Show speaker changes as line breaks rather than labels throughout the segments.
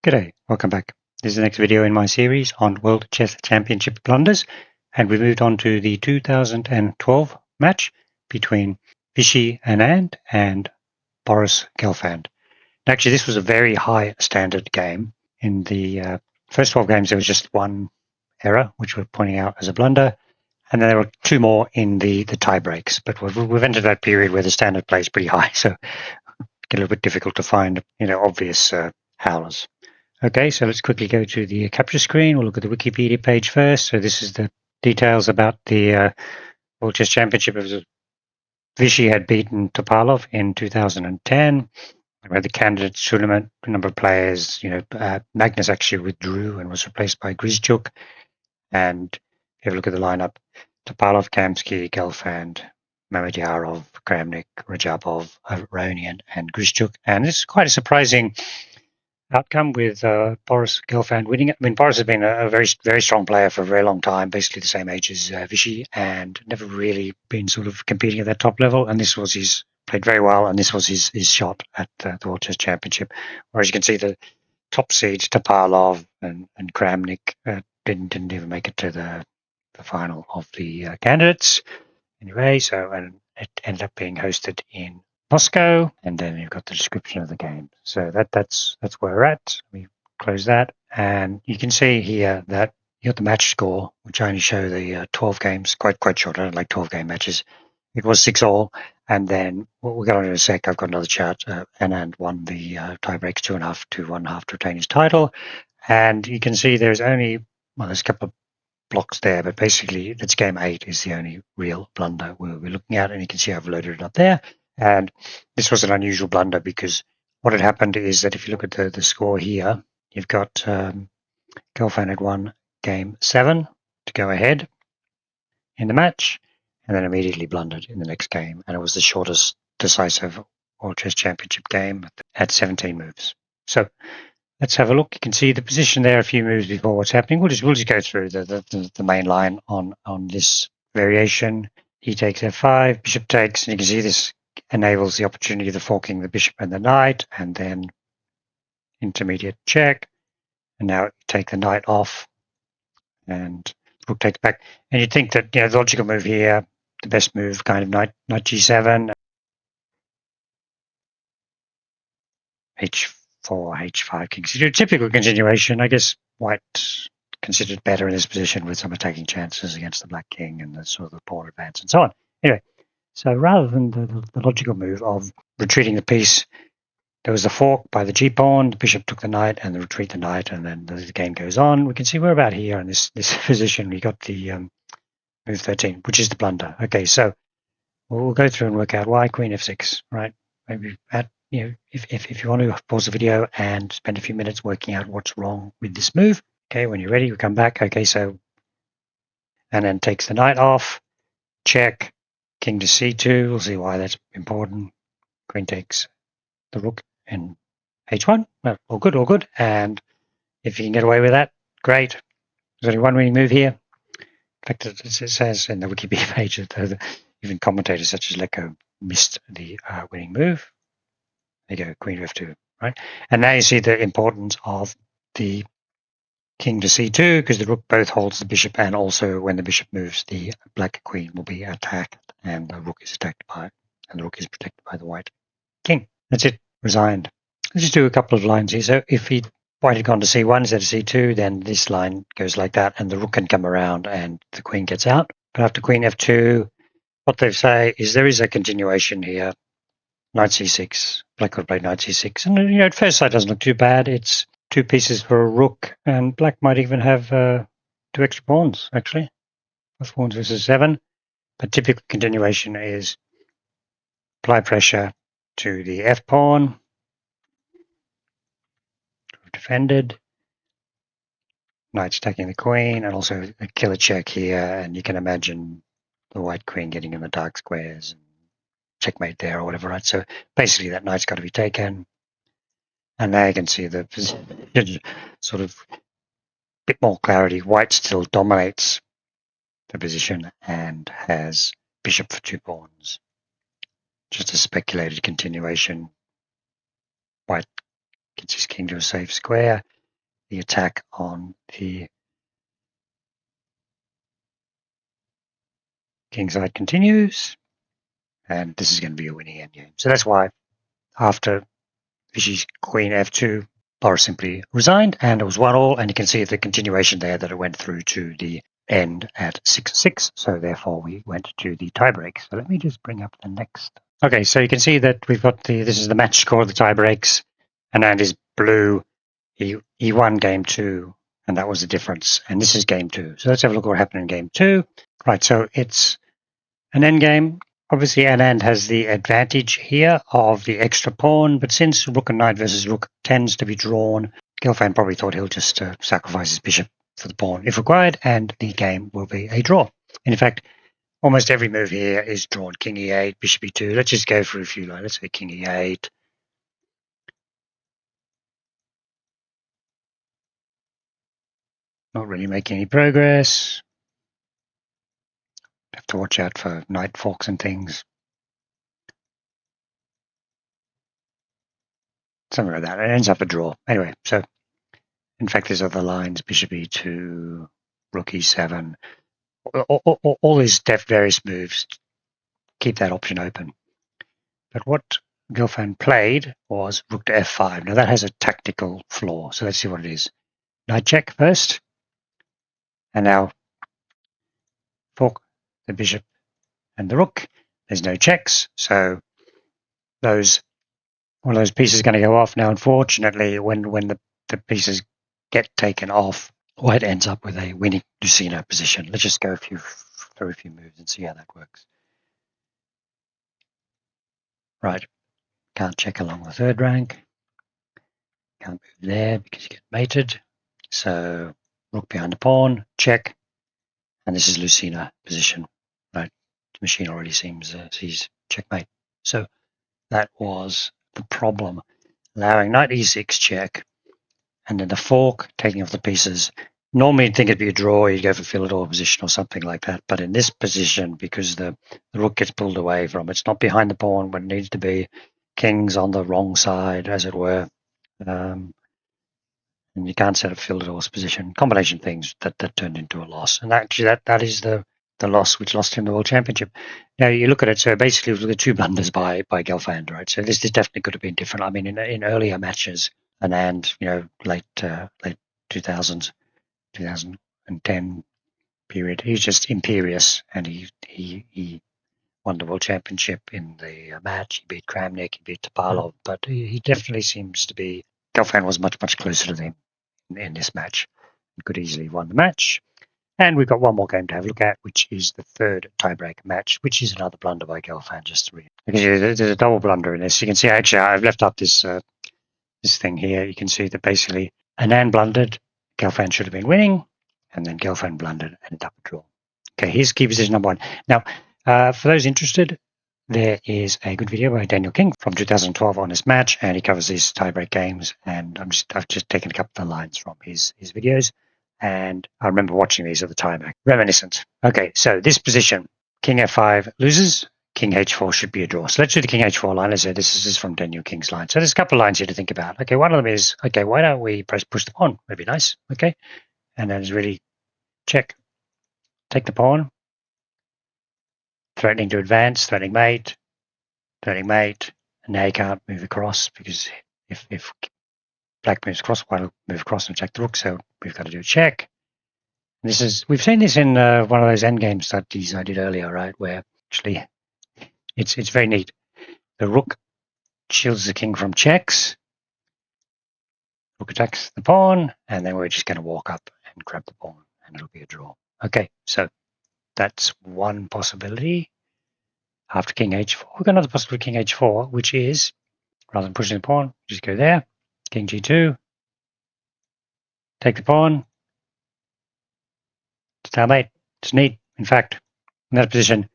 G'day, welcome back. This is the next video in my series on World Chess Championship blunders, and we moved on to the 2012 match between Vishy Anand and Boris Gelfand. Actually, this was a very high standard game. In the first 12 games, there was just one error, which we're pointing out as a blunder, and then there were two more in the tie breaks. But we've entered that period where the standard play is pretty high, so it's a little bit difficult to find, obvious howlers. Okay, so let's quickly go to the capture screen. We'll look at the Wikipedia page first. So this is the details about the World Chess Championship. Vishy had beaten Topalov in 2010. We had the candidates tournament, a number of players. Magnus actually withdrew and was replaced by Grishchuk. And if you have a look at the lineup, Topalov, Kamsky, Gelfand, Mamedyarov, Kramnik, Rajabov, Aronian, and Grishchuk. And this is quite a surprising outcome with Boris Gelfand winning it. I mean, Boris has been a very, very strong player for a very long time, basically the same age as Vishy, and never really been sort of competing at that top level. And this was played very well, and this was his shot at the World Chess Championship. Whereas you can see the top seeds, Topalov and Kramnik, didn't even make it to the final of the candidates. Anyway, and it ended up being hosted in Moscow, and then you've got the description of the game. So that's where we're at. We close that, and you can see here that you got the match score, which I only show the 12 games, quite short. I don't like 12-game matches. It was 6-all, and then we'll get on in a sec. I've got another chart. Anand won the tie breaks 2.5 to 1.5 to retain his title, and you can see there's a couple of blocks there, but basically that's game 8 is the only real blunder we're looking at, and you can see I've loaded it up there. And this was an unusual blunder because what had happened is that if you look at the score here, you've got Gelfand had won game 7 to go ahead in the match, and then immediately blundered in the next game, and it was the shortest decisive World Chess Championship game at 17 moves. So let's have a look. You can see the position there a few moves before what's happening. We'll just go through the main line on this variation. He takes f5, bishop takes, and you can see this enables the opportunity of the forking the bishop and the knight, and then intermediate check. And now you take the knight off, and rook takes back. And you'd think that the logical move here, the best move, kind of knight g7, h4, h5, king c2. Typical continuation. I guess white considered better in this position with some attacking chances against the black king and the sort of the pawn advance and so on. Anyway, so rather than the logical move of retreating the piece, there was a fork by the g-pawn, the bishop took the knight, and the retreat the knight, and then the game goes on. We can see we're about here in this position. We got the move 13, which is the blunder. Okay, so we'll go through and work out why queen f6, right? Maybe if you want to pause the video and spend a few minutes working out what's wrong with this move. Okay, when you're ready, we come back. Okay, so and then takes the knight off, check, king to c2. We'll see why that's important. Queen takes the rook in h1. Well, all good. And if you can get away with that, great. There's only one winning move here. In fact, it says in the Wikipedia page that even commentators such as Leko missed the winning move. There you go, queen to f2, right? And now you see the importance of the king to c2 because the rook both holds the bishop, and also when the bishop moves, the black queen will be attacked, and the rook is protected by the white king. That's it. Resigned. Let's just do a couple of lines here. So if white had gone to c1 instead of c2, then this line goes like that, and the rook can come around, and the queen gets out. But after queen f2, what they say is there is a continuation here. Knight c6. Black could play knight c6, and at first sight doesn't look too bad. It's 2 pieces for a rook, and black might even have 2 extra pawns actually. Plus pawns versus 7. But typical continuation is apply pressure to the f pawn. Defended. Knight's attacking the queen, and also a killer check here, and you can imagine the white queen getting in the dark squares and checkmate there or whatever, right? So basically that knight's got to be taken, and now you can see the sort of bit more clarity. White still dominates the position and has bishop for 2 pawns. Just a speculated continuation. White gets his king to a safe square. the attack on the king side continues, and this is going to be a winning endgame. So that's why after Vishy's queen f2, Boris simply resigned, and it was 1-1, and you can see the continuation there that it went through to the end at 6-6, so therefore we went to the tiebreak. So let me just bring up the next. Okay, so you can see that we've got this is the match score of the tiebreaks. Anand is blue. He won game 2, and that was the difference. And this is game 2. So let's have a look at what happened in game 2. Right, so it's an endgame. Obviously, Anand has the advantage here of the extra pawn, but since rook and knight versus rook tends to be drawn, Gelfand probably thought he'll just sacrifice his bishop for the pawn if required, and the game will be a draw. And in fact, almost every move here is drawn. King e8, bishop e2. Let's just go for a few. Let's say king e8. Not really making any progress. Have to watch out for knight forks and things. Something like that. It ends up a draw. Anyway, so in fact, there's other lines. Bishop e2, rook e7. All these various moves. Keep that option open. But what Gelfand played was rook to f5. Now that has a tactical flaw. So let's see what it is. Knight check first. And now fork the bishop and the rook. There's no checks. So one of those pieces is going to go off. Now, unfortunately, when the pieces get taken off, white ends up with a winning Lucena position. Let's just go through a few moves and see how that works. Right. Can't check along the third rank. Can't move there because you get mated. So rook behind the pawn, check. And this is Lucena position. Right. The machine already sees checkmate. So that was the problem. Allowing knight e6 check, and then the fork, taking off the pieces. Normally you'd think it'd be a draw, you'd go for Philidor position or something like that. But in this position, because the rook gets pulled away from, it's not behind the pawn when it needs to be, king's on the wrong side, as it were. And you can't set up Philidor's position. Combination things that turned into a loss. And actually that is the loss which lost him the world championship. Now you look at it, so basically it was the 2 blunders by Gelfand, right? So this definitely could have been different. I mean, in earlier matches, Anand, late 2000s, 2010 period, he was just imperious, and he won the world championship in the match. He beat Kramnik, he beat Topalov, but he definitely seems to be. Gelfand was much closer to them in this match, and could easily have won the match. And we've got one more game to have a look at, which is the third tiebreak match, which is another blunder by Gelfand, just to read. There's a double blunder in this. You can see, actually, I've left up this thing here. You can see that basically Anand blundered, Gelfand should have been winning, and then Gelfand blundered, ended up a draw. Okay, here's key position number 1. Now, for those interested, there is a good video by Daniel King from 2012 on this match, and he covers these tiebreak games, and I've just taken a couple of lines from his videos. And I remember watching these at the time. Reminiscent. Okay, so this position, king f5 loses, king h4 should be a draw. So let's do the king h4 line. As I said, this is from Daniel King's line. So there's a couple of lines here to think about. Okay, one of them is, okay, why don't we push the pawn? That'd be nice. Okay, and then it's really check, take the pawn, threatening to advance, threatening mate, and now you can't move across because if black moves across, white will move across and check the rook. So we've got to do a check. We've seen this in one of those endgame studies I did earlier, right? Where actually it's very neat. The rook shields the king from checks. Rook attacks the pawn, and then we're just going to walk up and grab the pawn, and it'll be a draw. Okay, so that's one possibility. After king h4, we've got another possibility, king h4, which is, rather than pushing the pawn, just go there, king g2, take the pawn, stalemate. It's neat. In fact, in that position,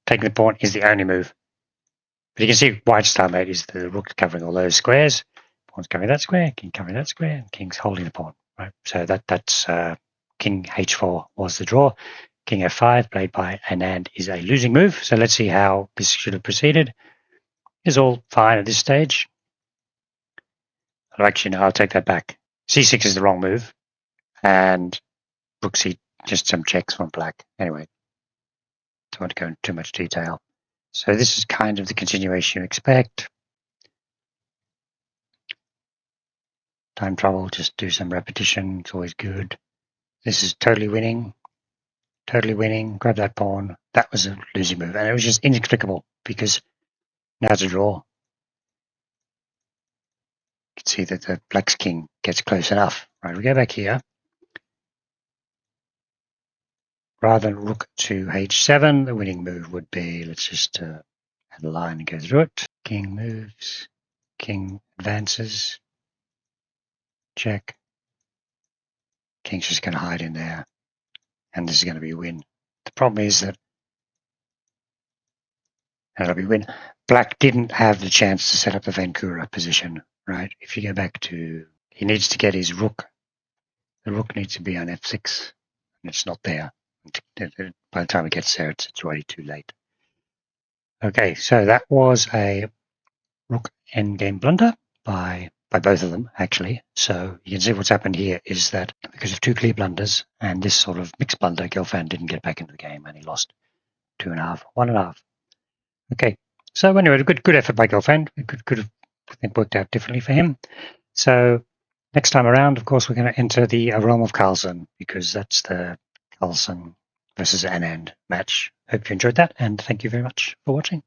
taking the pawn is the only move. But you can see white's stalemate is the rook covering all those squares. Pawn's covering that square, king covering that square, and king's holding the pawn. Right. So that's king h4 was the draw. King f5 played by Anand is a losing move. So let's see how this should have proceeded. It's all fine at this stage. Actually, no, I'll take that back. c6 is the wrong move, and rook c, just some checks from black. Anyway, don't want to go into too much detail. So this is kind of the continuation you expect. Time trouble, just do some repetition. It's always good. This is totally winning. Totally winning. Grab that pawn. That was a losing move. And it was just inexplicable because now it's a draw. You can see that the black's king gets close enough. Right, we go back here. Rather than rook to h7, the winning move would be, let's just add a line and go through it. King moves. King advances. Check. King's just going to hide in there. And this is going to be a win. The problem is that that'll be win. Black didn't have the chance to set up the Vancouver position, right? If you go back to, he needs to get his rook. The rook needs to be on f6, and it's not there. By the time it gets there, it's already too late. Okay, so that was a rook endgame blunder by both of them, actually. So you can see what's happened here is that because of two clear blunders and this sort of mixed blunder, Gelfand didn't get back into the game and he lost 2.5, 1.5. Okay, so anyway, good effort by Gelfand. It could have, I think, worked out differently for him. So next time around, of course, we're going to enter the realm of Carlsen because that's the Carlsen versus Anand match. Hope you enjoyed that, and thank you very much for watching.